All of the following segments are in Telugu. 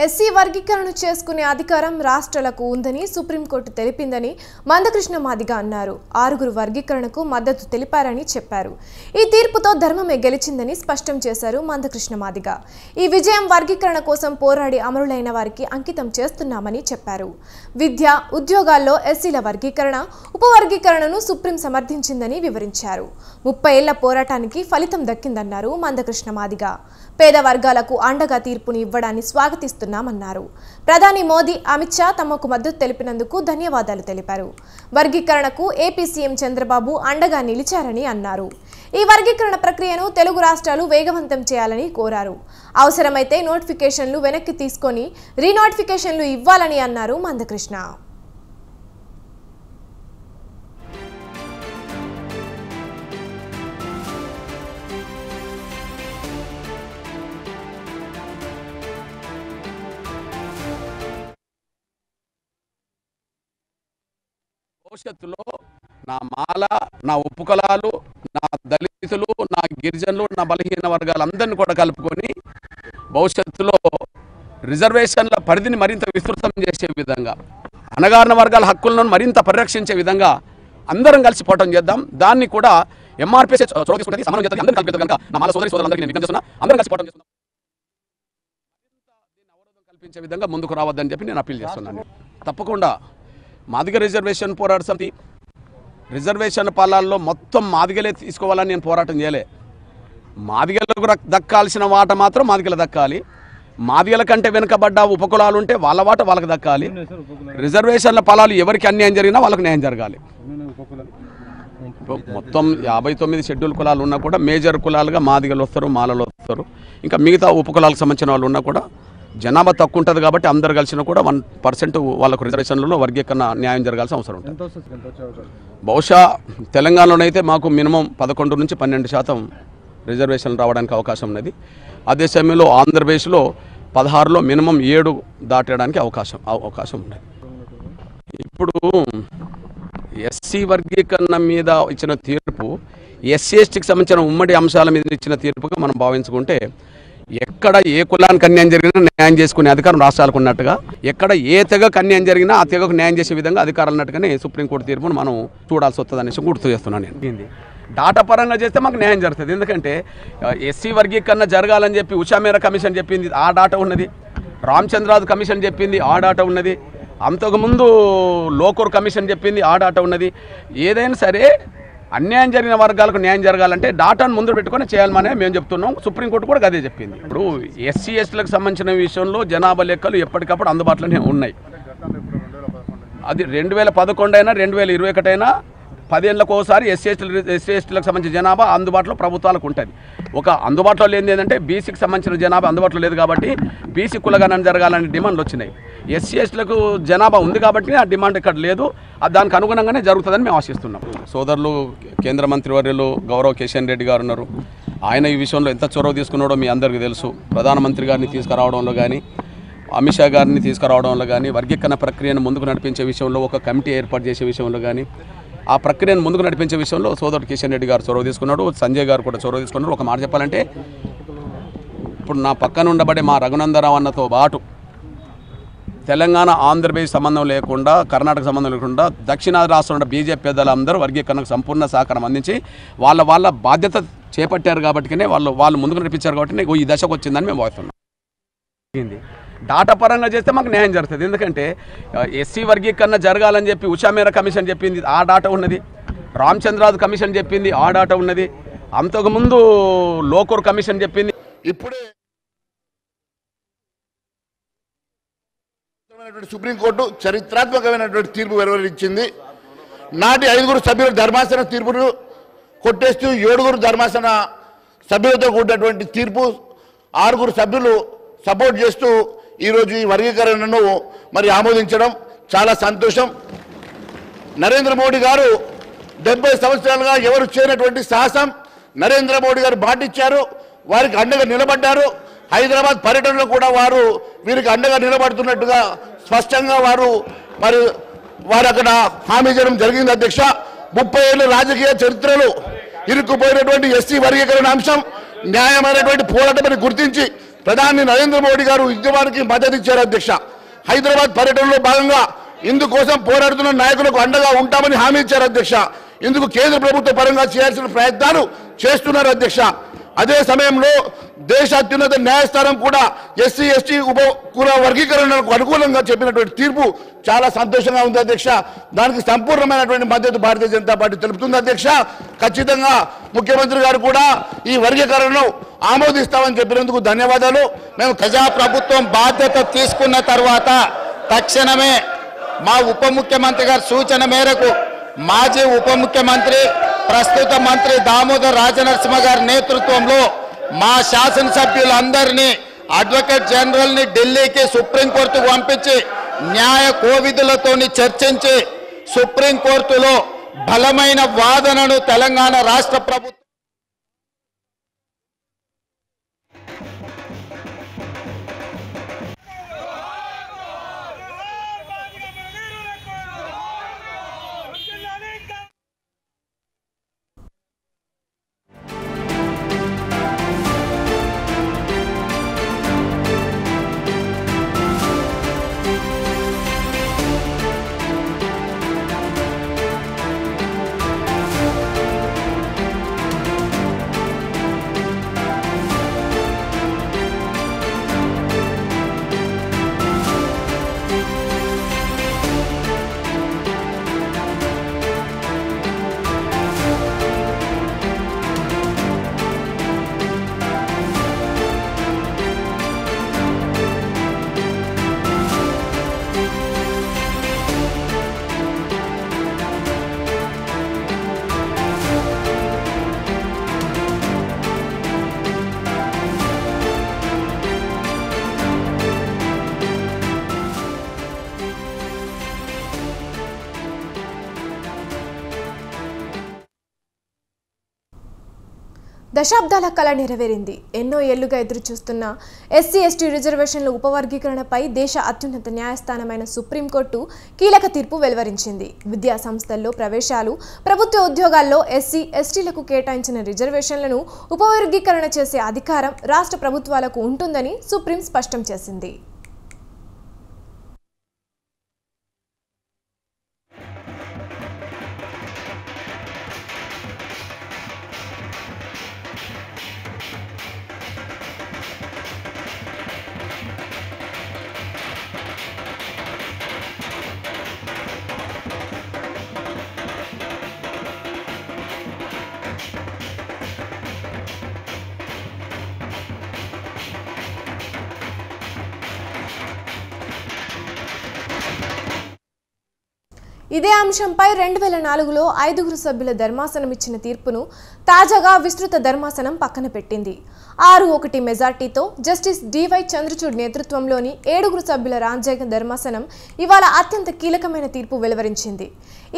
ఎస్సీ వర్గీకరణ చేసుకునే అధికారం రాష్ట్రాలకు ఉందని సుప్రీంకోర్టు తెలిపిందని మందకృష్ణ మాదిగ అన్నారు. 6 వర్గీకరణకు మద్దతు తెలిపారని చెప్పారు. ఈ తీర్పుతో ధర్మమే గెలిచిందని స్పష్టం చేశారు మందకృష్ణ మాదిగ. ఈ విజయం వర్గీకరణ కోసం పోరాడి అమరులైన వారికి అంకితం చేస్తున్నామని చెప్పారు. విద్య, ఉద్యోగాల్లో ఎస్సీల వర్గీకరణ, ఉపవర్గీకరణను సుప్రీం సమర్థించిందని వివరించారు. 30 ఏళ్ల పోరాటానికి ఫలితం దక్కిందన్నారు మందకృష్ణ మాదిగ. పేద వర్గాలకు అండగా తీర్పుని ఇవ్వడాన్ని స్వాగతిస్తున్నామన్నారు. ప్రధాని మోదీ, అమిత్ షా తమకు మద్దతు తెలిపినందుకు ధన్యవాదాలు తెలిపారు. వర్గీకరణకు ఏపీ సీఎం చంద్రబాబు అండగా నిలిచారని అన్నారు. ఈ వర్గీకరణ ప్రక్రియను తెలుగు రాష్ట్రాలు వేగవంతం చేయాలని కోరారు. అవసరమైతే నోటిఫికేషన్లు వెనక్కి తీసుకొని రీనోటిఫికేషన్లు ఇవ్వాలని అన్నారు మందకృష్ణ. భవిష్యత్తులో నా మాల, నా ఉప్పు కులాలు, నా దళితులు, నా గిరిజనులు, నా బలహీన వర్గాలందరినీ కూడా కలుపుకొని భవిష్యత్తులో రిజర్వేషన్ల పరిధిని మరింత విస్తృతం చేసే విధంగా, అణగారిన వర్గాల హక్కులను మరింత పరిరక్షించే విధంగా అందరం కలిసి పోవటం చేద్దాం. దాన్ని కూడా ఎంఆర్పీఎస్ చొరవ తీసుకుంటే సమానం చేద్దాం. అందరం కలిపి కనుక నా మాల సోదరులందరికీ నేను విజ్ఞప్తి చేస్తున్నా, అందరం కలిసి పోవటం చేస్తున్నాం. దీన్ని అవరోధం కల్పించే విధంగా ముందుకు రావద్దని చెప్పి నేను అప్పీల్ చేస్తున్నాను. తప్పకుండా మాదిగ రిజర్వేషన్ పోరాట సమితి రిజర్వేషన్ పాలనలో మొత్తం మాదిగలే తీసుకోవాలని నేను పోరాటం చేయలే. మాదిగలకు దక్కాల్సిన వాట మాత్రం మాదిగలు దక్కాలి. మాదిగల కంటే వెనుకబడ్డ ఉపకులాలు ఉంటే వాళ్ళ వాట వాళ్ళకి దక్కాలి. రిజర్వేషన్ల ఫలాలు ఎవరికి అన్యాయం జరిగినా వాళ్ళకి న్యాయం జరగాలి. మొత్తం 59 షెడ్యూల్ కులాలు ఉన్నా కూడా మేజర్ కులాలుగా మాదిగలు వస్తారు, మాలలు వస్తారు. ఇంకా మిగతా ఉపకులాలకు సంబంధించిన వాళ్ళు ఉన్నా కూడా జనాభా తక్కువ ఉంటుంది కాబట్టి అందరు కలిసినా కూడా 1% వాళ్ళకు రిజర్వేషన్లలో వర్గీకరణ న్యాయం జరగాల్సిన అవసరం ఉంటుంది. బహుశా తెలంగాణలోనైతే మాకు మినిమం 11 నుంచి 12% రిజర్వేషన్లు రావడానికి అవకాశం ఉన్నది. అదే సమయంలో ఆంధ్రప్రదేశ్లో 16లో మినిమం 7 దాటడానికి అవకాశం ఉన్నది. ఇప్పుడు ఎస్సీ వర్గీకరణ మీద ఇచ్చిన తీర్పు ఎస్సీ ఎస్టీకి సంబంధించిన ఉమ్మడి అంశాల మీద ఇచ్చిన తీర్పుగా మనం భావించుకుంటే, ఎక్కడ ఏ కులానికి అన్యాయం జరిగినా న్యాయం చేసుకునే అధికారం రాష్ట్రాలకు ఉన్నట్టుగా, ఎక్కడ ఏ తెగకు అన్యాయం జరిగినా ఆ తెగకు న్యాయం చేసే విధంగా అధికారాలు ఉన్నట్టుగానే సుప్రీంకోర్టు తీర్పును మనం చూడాల్సి వస్తుంది అనేసి గుర్తు చేస్తున్నాను. నేను డాటా పరంగా చేస్తే మాకు న్యాయం జరుగుతుంది. ఎందుకంటే ఎస్సీ వర్గీకరణ జరగాలని చెప్పి ఉషామేర కమిషన్ చెప్పింది, ఆ డాటా ఉన్నది. రామచంద్రాజు కమిషన్ చెప్పింది, ఆ డాటా ఉన్నది. అంతకుముందు లోకూర్ కమిషన్ చెప్పింది, ఆ డాటా ఉన్నది. ఏదైనా సరే అన్యాయం జరిగిన వర్గాలకు న్యాయం జరగాలంటే డాటాను ముందు పెట్టుకొని చేయాలనే మేము చెప్తున్నాం. సుప్రీంకోర్టు కూడా అదే చెప్పింది. ఇప్పుడు ఎస్సీ ఎస్టీలకు సంబంధించిన విషయంలో జనాభా లెక్కలు ఎప్పటికప్పుడు అందుబాటులోనే ఉన్నాయి. అది 2011 అయినా 2021 అయినా 10 ఏళ్ళకు ఒకసారి ఎస్సీ ఎస్టీలకు సంబంధించిన జనాభా అందుబాటులో ప్రభుత్వాలకు ఉంటుంది. ఒక అందుబాటులో లేనిది ఏంటంటే బీసీకి సంబంధించిన జనాభా అందుబాటులో లేదు కాబట్టి బీసీ కులగణన జరగాలని డిమాండ్లు వచ్చినాయి. ఎస్సీ ఎస్టీలకు జనాభా ఉంది కాబట్టి ఆ డిమాండ్ ఇక్కడ లేదు. దానికి అనుగుణంగానే జరుగుతుందని మేము ఆశిస్తున్నాం. సోదరులు కేంద్ర మంత్రివర్యులు గౌరవ కిషన్ రెడ్డి గారు ఉన్నారు. ఆయన ఈ విషయంలో ఎంత చొరవ తీసుకున్నాడో మీ అందరికీ తెలుసు. ప్రధానమంత్రి గారిని తీసుకురావడంలో కానీ, అమిత్ షా గారిని తీసుకురావడంలో కానీ, వర్గీకరణ ప్రక్రియను ముందుకు నడిపించే విషయంలో ఒక కమిటీ ఏర్పాటు చేసే విషయంలో కానీ, ఆ ప్రక్రియను ముందుకు నడిపించే విషయంలో సోదరుడు కిషన్ రెడ్డి గారు చొరవ తీసుకున్నాడు. సంజయ్ గారు కూడా చొరవ తీసుకున్నారు. ఒక మాట చెప్పాలంటే, ఇప్పుడు నా పక్కన ఉండబడే మా రఘునందరావు అన్నతో పాటు తెలంగాణ ఆంధ్రప్రదేశ్ సంబంధం లేకుండా, కర్ణాటక సంబంధం లేకుండా దక్షిణాది రాష్ట్రంలో బీజేపీ పెద్దలందరూ వర్గీకరణకు సంపూర్ణ సహకారం అందించి వాళ్ళ బాధ్యత చేపట్టారు కాబట్టినే వాళ్ళు ముందుకు నడిపించారు కాబట్టి ఈ దశకు వచ్చిందని మేము భావిస్తున్నాం. డాటా పరంగా చేస్తే మాకు న్యాయం జరుగుతుంది. ఎందుకంటే ఎస్సీ వర్గీకరణ జరగాలని చెప్పి ఉషామేర కమిషన్ చెప్పింది, ఆ డాటా ఉన్నది. రామచంద్రాజు కమిషన్ చెప్పింది, ఆ డాటా ఉన్నది. అంతకుముందు లోకూర్ కమిషన్ చెప్పింది. ఇప్పుడే సుప్రీంకోర్టు చరిత్రాత్మకమైనటువంటి తీర్పు వెలువరించింది. నాటి 5 సభ్యుల ధర్మాసన తీర్పును కొట్టేస్తూ 7 ధర్మాసన సభ్యులతో కూడినటువంటి తీర్పు 6 సభ్యులు సపోర్ట్ చేస్తూ ఈరోజు ఈ వర్గీకరణను మరి ఆమోదించడం చాలా సంతోషం. నరేంద్ర మోడీ గారు 70 సంవత్సరాలుగా ఎవరు చేయనటువంటి సాహసం నరేంద్ర మోడీ గారు పాటించారు. వారికి అండగా నిలబడ్డారు. హైదరాబాద్ పర్యటనలో కూడా వారు వీరికి అండగా నిలబడుతున్నట్టుగా స్పష్టంగా వారు అక్కడ హామీ చేయడం జరిగింది. అధ్యక్ష, 30 ఏళ్ళ రాజకీయ చరిత్రలో ఇరుక్కుపోయినటువంటి ఎస్సీ వర్గీకరణ అంశం న్యాయమైనటువంటి పోరాటమని గుర్తించి ప్రధాని నరేంద్ర మోడీ గారు ఉద్యమానికి మద్దతు ఇచ్చారు అధ్యక్ష. హైదరాబాద్ పర్యటనలో భాగంగా ఇందుకోసం పోరాడుతున్న నాయకులకు అండగా ఉంటామని హామీ ఇచ్చారు అధ్యక్ష. ఇందుకు కేంద్ర ప్రభుత్వ పరంగా చేయాల్సిన ప్రయత్నాలు చేస్తున్నారు అధ్యక్ష. అదే సమయంలో దేశ అత్యున్నత న్యాయస్థానం కూడా ఎస్సీ ఎస్టీ ఉప కుల వర్గీకరణకు అనుకూలంగా చెప్పినటువంటి తీర్పు చాలా సంతోషంగా ఉంది అధ్యక్ష. దానికి సంపూర్ణమైనటువంటి మద్దతు భారతీయ జనతా పార్టీ తెలుపుతుంది అధ్యక్ష. ఖచ్చితంగా ముఖ్యమంత్రి గారు కూడా ఈ వర్గీకరణను ఆమోదిస్తామని చెప్పినందుకు ధన్యవాదాలు. మేము ప్రజాప్రభుత్వం బాధ్యత తీసుకున్న తర్వాత తక్షణమే మా ఉప ముఖ్యమంత్రి గారి సూచన మేరకు మాజీ ఉప ముఖ్యమంత్రి ప్రస్తుత మంత్రి దామోదర్ రాజనరసింహ గారి నేతృత్వంలో మా శాసనసభ్యులందరినీ అడ్వకేట్ జనరల్ని ఢిల్లీకి సుప్రీంకోర్టుకు పంపించి న్యాయ కోవిధులతోని చర్చించి సుప్రీంకోర్టులో బలమైన వాదనను తెలంగాణ రాష్ట్ర ప్రభుత్వం దశాబ్దాల కళ నెరవేరింది. ఎన్నో ఏళ్లుగా ఎదురుచూస్తున్న ఎస్సీ ఎస్టీ రిజర్వేషన్ల ఉపవర్గీకరణపై దేశ అత్యున్నత న్యాయస్థానమైన సుప్రీంకోర్టు కీలక తీర్పు వెలువరించింది. విద్యా సంస్థల్లో ప్రవేశాలు, ప్రభుత్వ ఉద్యోగాల్లో ఎస్సీ ఎస్టీలకు కేటాయించిన రిజర్వేషన్లను ఉపవర్గీకరణ చేసే అధికారం రాష్ట్ర ప్రభుత్వాలకు ఉంటుందని సుప్రీం స్పష్టం చేసింది. ఇదే అంశంపై 2004లో 5 సభ్యుల ధర్మాసనం ఇచ్చిన తీర్పును తాజాగా విస్తృత ధర్మాసనం పక్కన పెట్టింది. 6-1 మెజార్టీతో జస్టిస్ డివై చంద్రచూడ్ నేతృత్వంలోని 7 సభ్యుల రాజ్యాంగ ధర్మాసనం ఇవాళ అత్యంత కీలకమైన తీర్పు వెలువరించింది.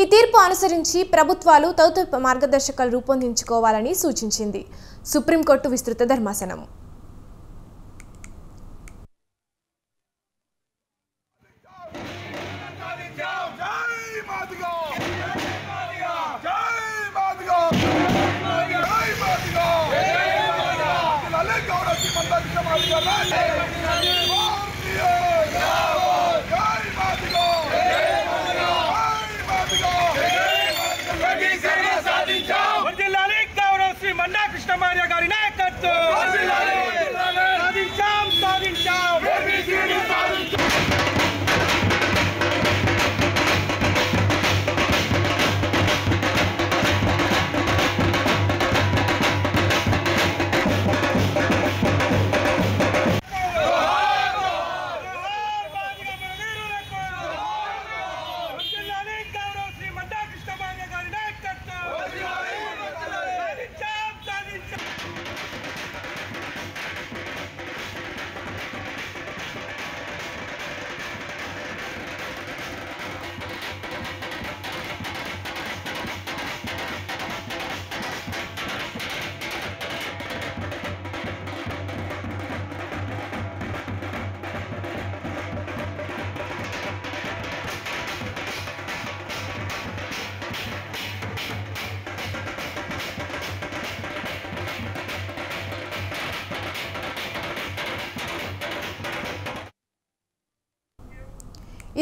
ఈ తీర్పు అనుసరించి ప్రభుత్వాలు తదుపరి మార్గదర్శకాలు రూపొందించుకోవాలని సూచించింది సుప్రీంకోర్టు విస్తృత ధర్మాసనం. మందా కృష్ణ మాదిగ గారి నాయకత్వం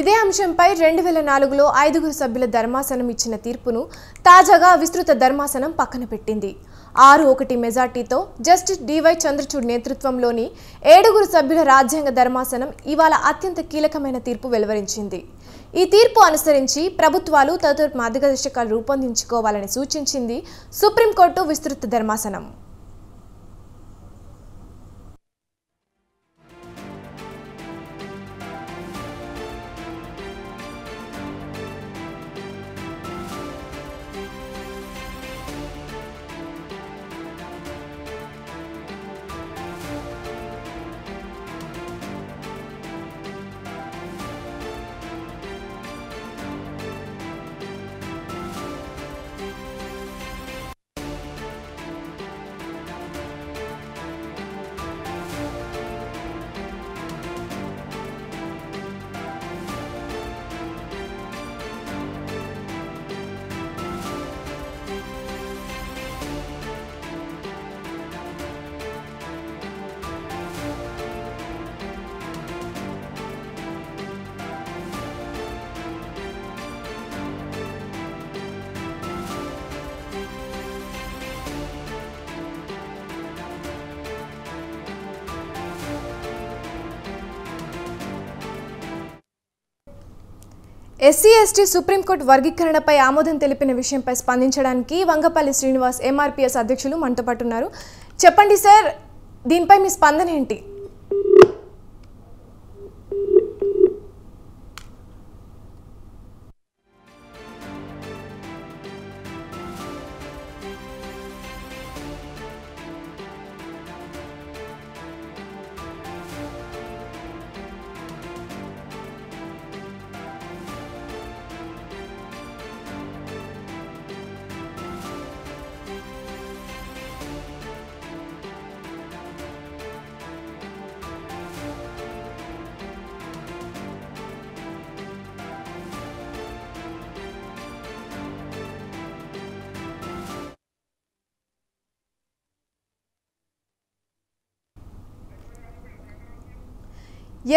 ఇదే అంశంపై 2004లో 5 సభ్యుల ధర్మాసనం ఇచ్చిన తీర్పును తాజాగా విస్తృత ధర్మాసనం పక్కన పెట్టింది. 6-1 మెజార్టీతో జస్టిస్ డివై చంద్రచూడ్ నేతృత్వంలోని 7 సభ్యుల రాజ్యాంగ ధర్మాసనం ఇవాళ అత్యంత కీలకమైన తీర్పు వెలువరించింది. ఈ తీర్పు అనుసరించి ప్రభుత్వాలు తదుపరి మార్గదర్శకాలు రూపొందించుకోవాలని సూచించింది సుప్రీంకోర్టు విస్తృత ధర్మాసనం. ఎస్సీ/ఎస్టీ సుప్రీంకోర్టు వర్గీకరణపై ఆమోదం తెలిపిన విషయంపై స్పందించడానికి వంగపల్లి శ్రీనివాస్ ఎంఆర్పీఎస్ అధ్యక్షులు మనతో పాటు ఉన్నారు. చెప్పండి సార్, దీనిపై మీ స్పందన ఏంటి?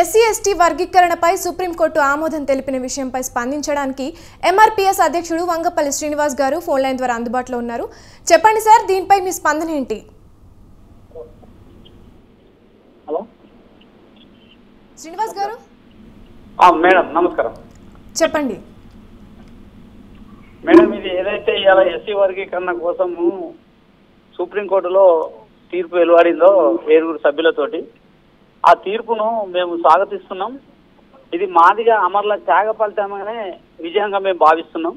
ఎస్సీ/ఎస్టీ వర్గీకరణపై సుప్రీంకోర్టు ఆమోదం తెలిపిన విషయంపై స్పందించడానికి ఎంఆర్పీఎస్ అధ్యక్షుడు వంగపల్లి శ్రీనివాస్ గారు ఫోన్ లైన్ ద్వారా అందుబాటులో ఉన్నారు. చెప్పండి సార్, దీనిపై మీ స్పందన ఏంటి? హలో శ్రీనివాస్ గారు. మేడం నమస్కారం. చెప్పండి మేడం, ఇది ఏదైతే ఇవాళ ఎస్సీ వర్గీకరణ కోసము సుప్రీంకోర్టులో తీర్పు వెలువడిందో 7 సభ్యులతోటి, ఆ తీర్పును మేము స్వాగతిస్తున్నాం. ఇది మాదిగా అమరుల త్యాగ ఫలితమనే విజయంగా మేము భావిస్తున్నాం.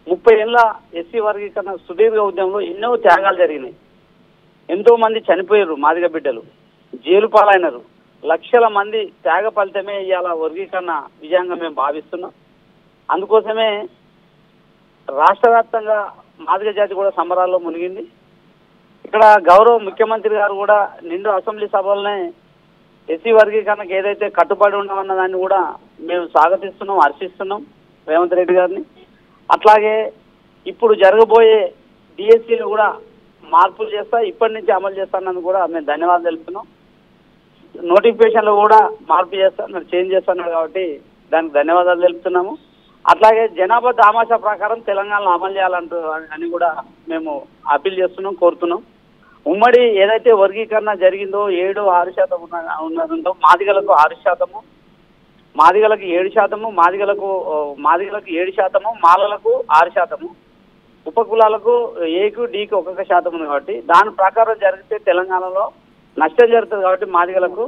30 ఏళ్ళ ఎస్సీ వర్గీకరణ సుదీర్ఘ ఉద్యమంలో ఎన్నో త్యాగాలు జరిగినాయి. ఎంతో మంది చనిపోయారు, మాదిగ బిడ్డలు జైలు పాలైనరు. లక్షల మంది త్యాగ ఫలితమే ఇవాళ వర్గీకరణ విజయంగా మేము భావిస్తున్నాం. అందుకోసమే రాష్ట్ర వ్యాప్తంగా మాదిగ జాతి కూడా సంబరాల్లో మునిగింది. ఇక్కడ గౌరవ ముఖ్యమంత్రి గారు కూడా నిండు అసెంబ్లీ సభలనే ఎస్సీ వర్గీకరణకు ఏదైతే కట్టుబడి ఉన్నామన్న దాన్ని కూడా మేము స్వాగతిస్తున్నాం, హర్షిస్తున్నాం రేవంత్ రెడ్డి గారిని. అట్లాగే ఇప్పుడు జరగబోయే డిఎస్సీలు కూడా మార్పులు చేస్తా, ఇప్పటి నుంచి అమలు చేస్తానని కూడా మేము ధన్యవాదాలు తెలుపుతున్నాం. నోటిఫికేషన్లో కూడా మార్పు చేస్తాను, చేంజ్ చేస్తున్నాడు కాబట్టి దానికి ధన్యవాదాలు తెలుపుతున్నాము. అట్లాగే జనాభా దామాషా ప్రకారం తెలంగాణలో అమలు చేయాలంటూ అని కూడా మేము అప్పీల్ చేస్తున్నాం, కోరుతున్నాం. ఉమ్మడి ఏదైతే వర్గీకరణ జరిగిందో 7-6% ఉన్నదంతో మాదిగలకు 6%, మాదిగలకు 7%, మాదిగలకు 7%, మాలలకు 6%, ఉపకులాలకు ఏకు డీకి 1% ఉంది. కాబట్టి దాని ప్రకారం జరిగితే తెలంగాణలో నష్టం జరుగుతుంది. కాబట్టి మాదిగలకు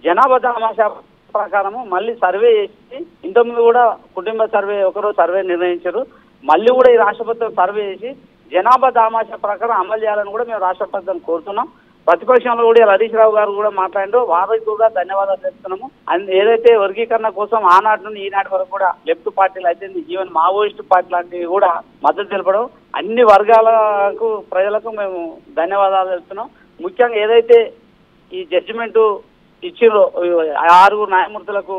జనాభా దామాషా ప్రకారము మళ్ళీ సర్వే చేసి, ఇంతకుముందు కూడా కుటుంబ సర్వే ఒకరోజు సర్వే నిర్ణయించారు, మళ్ళీ కూడా ఈ రాష్ట్ర ప్రభుత్వం సర్వే చేసి జనాభా దామాషా ప్రకారం అమలు చేయాలని కూడా మేము రాష్ట్ర ప్రభుత్వం కోరుతున్నాం. ప్రతిపక్షంలో కూడా హరీష్ రావు గారు కూడా మాట్లాడారు, వారికి కూడా ధన్యవాదాలు తెలుపుతున్నాము. ఏదైతే వర్గీకరణ కోసం ఆనాటి నుండి ఈనాటి వరకు కూడా లెఫ్ట్ పార్టీలు అయితే ఈవెన్ మావోయిస్టు పార్టీ లాంటివి కూడా మద్దతు తెలపడం, అన్ని వర్గాలకు ప్రజలకు మేము ధన్యవాదాలు తెలుపుతున్నాం. ముఖ్యంగా ఏదైతే ఈ జడ్జిమెంట్ ఇచ్చిరో 6 న్యాయమూర్తులకు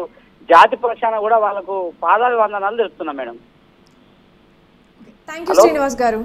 జాతి పక్షాన కూడా వాళ్ళకు పాదాభివందనాలు తెలుపుతున్నాం మేడం. థ్యాంక్ యూ శ్రీనివాస్ గారు.